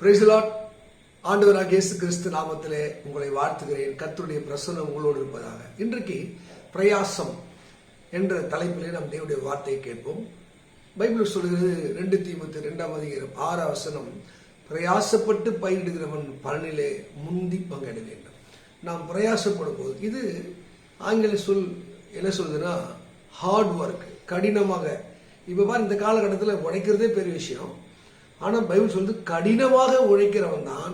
Praise the Lord. ஆண்டவராகிய இயேசு கிறிஸ்து நாமத்திலே உங்களை வாழ்த்துகிறேன். கர்த்தருடைய பிரசன்னம் உங்களோடு இருப்பதாக. இன்றைக்கு பிரயாசம் என்ற தலைப்பிலே நாம் தேவனுடைய வார்த்தையை கேட்போம். பைபிள் சொல்கிறது 2 தீமோத்தேயு 2ஆம் அதிகாரம் 6ஆம் வசனம், பிரயாசப்பட்டு பயிரிடுகிறவன் பலனிலே முந்தி பங்கிட வேண்டும். நாம் பிரயாசப்படும் போது, இது ஆங்கில சொல் என்ன சொல்றதுன்னா ஹார்ட் ஒர்க், கடினமாக. இப்ப இந்த காலகட்டத்தில் உழைக்கிறதே பெரிய விஷயம். ஆனா பைபிள் சொல்றது கடினமாக உழைக்கிறவன் தான்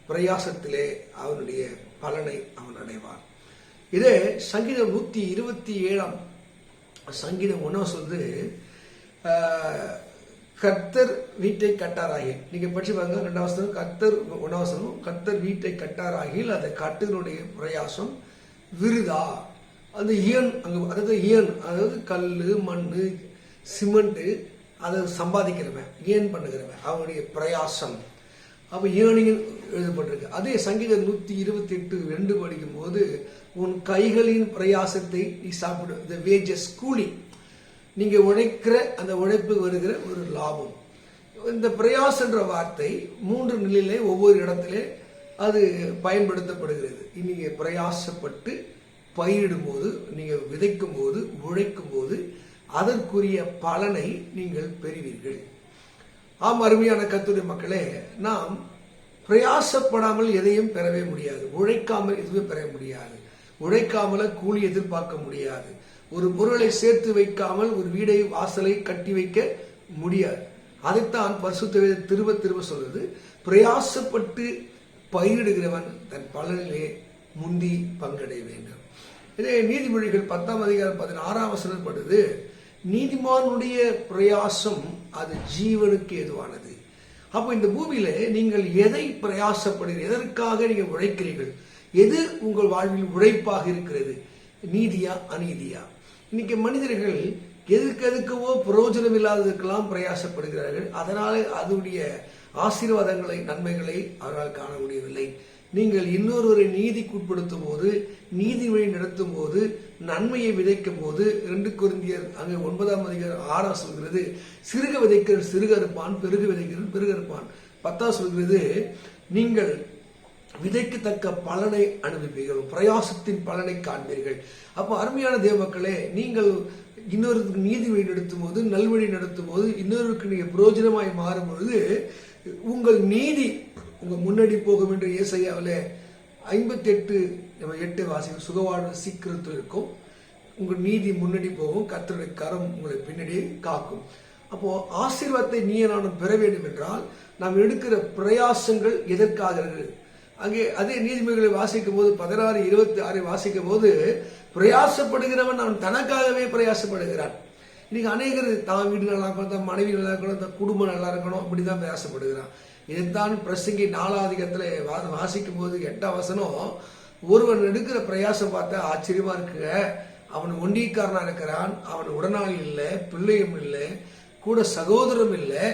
பிரயாசத்திலே அவனுடைய பலனை அவன் அடைவான். இதே சங்கீதம் 127ஆம் சங்கீதம் 1 சொல்றது, கர்த்தர் வீட்டை கட்டாராகில். நீங்க படிச்சு பாருங்க, 2ஆம் வசனம் கர்த்தர் 1ஆம் வசனம், கர்த்தர் வீட்டை கட்டாராகில் அதை கட்டுனுடைய பிரயாசம் விருதா. அந்த இயன் அதாவது கல்லு, மண்ணு, சிமெண்ட், அதை சம்பாதிக்கிறவன், ஏன் பண்ணுகிறவன், அவனுடைய பிரயாசம். அப்ப ஏனியில் எழுதப்பட்டிருக்கு. அதே சங்கீதம் 128:2 படிக்கும் போது, உன் கைகளின் பிரயாசத்தை நீ சாப்பிடு, the wages, கூலி, நீங்க உழைக்கிற அந்த உழைப்பு வருகிற ஒரு லாபம். இந்த பிரயாசன்ற வார்த்தை 3 நிலையிலே ஒவ்வொரு இடத்திலே அது பயன்படுத்தப்படுகிறது. நீங்க பிரயாசப்பட்டு பயிரிடும் போது, நீங்க விதைக்கும் போது, உழைக்கும் போது அதற்குரிய பலனை நீங்கள் பெறுவீர்கள். ஆம், அருமையான கர்த்தருடைய மக்களே, நாம் பிரயாசப்படாமல் எதையும் பெறவே முடியாது. உழைக்காமல் எதுவும் பெற முடியாது. உழைக்காமல கூலி எதிர்பார்க்க முடியாது. ஒரு பொருளை சேர்த்து வைக்காமல் ஒரு வீடை, வாசலை கட்டி வைக்க முடியாது. அதைத்தான் பரிசுத்த வேதம் திரும்ப திரும்ப சொல்றது, பிரயாசப்பட்டு பயிரிடுகிறவன் தன் பலனிலே முந்தி பங்கடைய வேண்டும். இதே நீதிமொழிகள் 10ஆம் அதிகாரம் 16ஆம் வசனம் படுது, நீதிமானுடைய பிரயாசம் அது ஜீவனுக்கு ஏதுவானது. அப்போ இந்த பூமியில நீங்கள் எதை பிரயாசப்படுகிறீர்கள், எதற்காக நீங்கள் உழைக்கிறீர்கள், எது உங்கள் வாழ்வில் உழைப்பாக இருக்கிறது, நீதியா அநீதியா? இன்னைக்கு மனிதர்கள் எதுக்கெதுக்கவோ பிரயோஜனம் இல்லாததுக்கெல்லாம் பிரயாசப்படுகிறார்கள். அதனால அதனுடைய ஆசீர்வாதங்களை, நன்மைகளை அவர்களால் காண முடியவில்லை. நீங்கள் இன்னொருவரை நீதிக்குட்படுத்தும் போது, நீதி வழி நடத்தும் போது, நன்மையை விதைக்கும் போது, 2 கொரிந்தியர் அங்கே 9ஆம் அதிகாரம் 6 சொல்கிறது, சிறுக விதைக்கிறவன் சிறுக இருப்பான், பெருக விதைக்கிறவன் பெருக இருப்பான். 10 சொல்கிறது, நீங்கள் விதைக்கத்தக்க பலனை அனுபவிப்பீர்கள், பிரயாசத்தின் பலனை காண்பீர்கள். அப்போ அருமையான தேவ மக்களே, நீங்கள் இன்னொருவருக்கு நீதி வழி நடத்தும் போது, நல்வழி நடத்தும் போது, இன்னொருக்கு நீங்க பிரயோஜனமாய் மாறும் பொழுது, உங்கள் நீதி உங்க முன்னாடி போகும் என்று ஏசாயாவிலே 58:8 வாசிக்கும், சுகவாழ்வு சீக்கிரத்தில் இருக்கும், உங்கள் நீதி முன்னாடி போகும், கர்த்தருடைய கரம் உங்களை பின்னாடி காக்கும். அப்போ ஆசீர்வாதத்தை நீயே நானும் பெற வேண்டும் என்றால் நாம் எடுக்கிற பிரயாசங்கள் எதற்காக? அங்கே அதே நீதிமொழிகளை வாசிக்கும் போது 16:26 வாசிக்கும் போது, பிரயாசப்படுகிறவன் அவன் தனக்காகவே பிரயாசப்படுகிறான். இன்னைக்கு அநேகர் தான் வீடு நல்லா இருக்கணும், தன் மனைவி நல்லா இருக்கணும், தன் குடும்பம் நல்லா இருக்கணும், அப்படிதான் பிரயாசப்படுகிறான். இதுதான் பிரசங்கி 4ஆம் அதிகாரத்துல வாசிக்கும் போது 8ஆம் வசனம், ஒருவன் எடுக்கிற பிரயாசம் பார்த்தா ஆச்சரியமா இருக்குங்க. அவன் ஒண்டிக்காரனா இருக்கிறான், அவன் உடனாளி இல்லை, பிள்ளையும் இல்லை, கூட சகோதரம் இல்லை,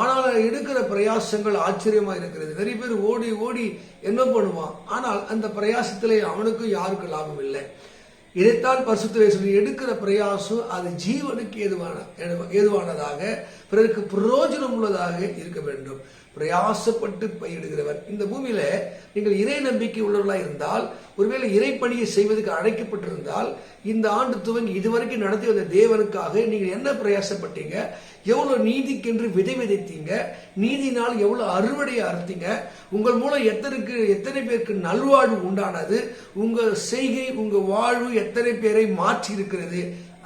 ஆனால் எடுக்கிற பிரயாசங்கள் ஆச்சரியமா இருக்கிறது. நிறைய பேர் ஓடி ஓடி என்ன பண்ணுவான், ஆனால் அந்த பிரயாசத்திலே அவனுக்கும் யாருக்கும் லாபம் இல்லை. இதைத்தான் பரிசுத்த வேதம், எடுக்கிற பிரயாசம் அது ஜீவனுக்கு ஏதுவானதாக, பிறருக்கு பிரயோஜனம் உள்ளதாக இருக்க வேண்டும். பிரயாசப்பட்டு பயிரிடுகிறவர். இந்த பூமியில நீங்கள் இறை நம்பிக்கை உள்ளவர்களாக இருந்தால், ஒருவேளை இறைப்பணியை செய்வதற்கு அழைக்கப்பட்டிருந்தால், இந்த ஆண்டு துவங்கி இதுவரைக்கும் நடத்தி வந்த தேவனுக்காக நீங்கள் என்ன பிரயாசப்பட்டீங்க, எவ்வளவு நீதிக்கென்று விதை விதைத்தீங்க, நீதினால் எவ்வளவு அறுவடையை அறுத்தீங்க, உங்கள் மூலம் எத்தனை பேருக்கு நல்வாழ்வு உண்டானது, உங்கள் செய்கை, உங்க வாழ்வு எத்தனை பேரை மாற்றி இருக்கிறது.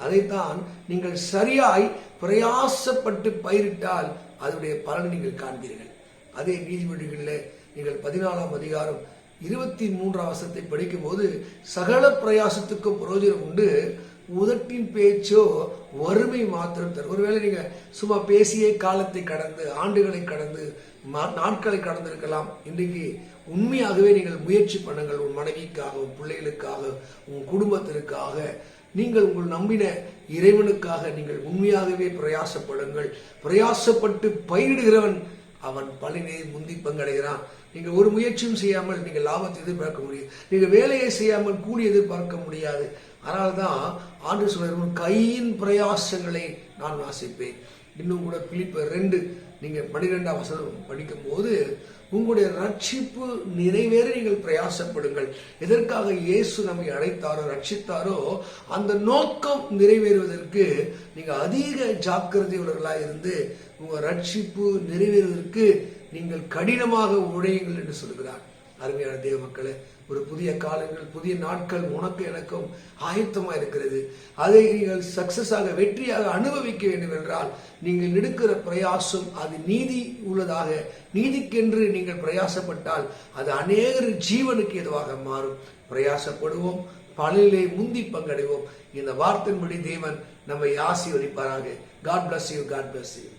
அதைத்தான் நீங்கள் சரியாய் பிரயாசப்பட்டு பயிரிட்டால் அதனுடைய பலனை நீங்கள் காண்பீர்கள். அதே நீதிமொழிகளில் நீங்கள் 14ஆம் அதிகாரம் 23ஆம் வசனத்தை படிக்கும் போது, சகல பிரயாசத்துக்கும் பிரயோஜனம் உண்டு, உதட்டின் பேச்சோ வறுமை மாத்திரம் தரும். ஒருவேளை நீங்க சும்மா பேசியே காலத்தை கடந்து, ஆண்டுகளை கடந்து, நாட்களை கடந்திருக்கலாம். இன்றைக்கு உண்மையாகவே நீங்கள் முயற்சி பண்ணுங்கள். உன் மனைவிக்காக, உன் பிள்ளைகளுக்காக, உன் குடும்பத்திற்காக, நீங்கள் உங்கள் நம்பின இறைவனுக்காக நீங்கள் உண்மையாகவே பிரயாசப்படுங்கள். பிரயாசப்பட்டு பயிரிடுகிறவன் அவன் பலனை முந்தி பங்கடைகிறான். நீங்க ஒரு முயற்சியும் செய்யாமல் நீங்க லாபத்தை எதிர்பார்க்க முடியும். நீங்க வேலையை செய்யாமல் கூலி எதிர்பார்க்க முடியாது. அதனால்தான் ஆண்டு சொல்ற, கையின் பிரயாசங்களை நான் வாசிப்பேன். இன்னும் கூட பிலிப்பியர் 2 நீங்க 12ஆம் வசனம் படிக்கும் போது, உங்களுடைய ரட்சிப்பு நிறைவேற நீங்கள் பிரயாசப்படுங்கள். எதற்காக இயேசு நம்மை அழைத்தாரோ ரட்சித்தாரோ அந்த நோக்கம் நிறைவேறுவதற்கு நீங்க அதிக ஜாக்கிரதை உள்ளவர்களாக இருந்து உங்க ரட்சிப்பு நிறைவேறுவதற்கு நீங்கள் கடினமாக உழையுங்கள் என்று சொல்கிறார். அருமையான தேவ மக்களே, ஒரு புதிய காலங்கள், புதிய நாட்கள் உனக்கு எனக்கும் ஆயத்தமா இருக்கிறது. அதை நீங்கள் சக்சஸாக வெற்றியாக அனுபவிக்க வேண்டும் என்றால் நீங்கள் எடுக்கிற பிரயாசம் அது நீதி உள்ளதாக, நீதிக்கென்று நீங்கள் பிரயாசப்பட்டால் அது அநேகர் ஜீவனுக்கு எதுவாக மாறும். பிரயாசப்படுவோம், பலனிலே முந்தி பங்கடைவோம். இந்த வார்த்தையின்படி தேவன் நம்மை ஆசீர்வதிப்பாராக. God bless you. God bless you.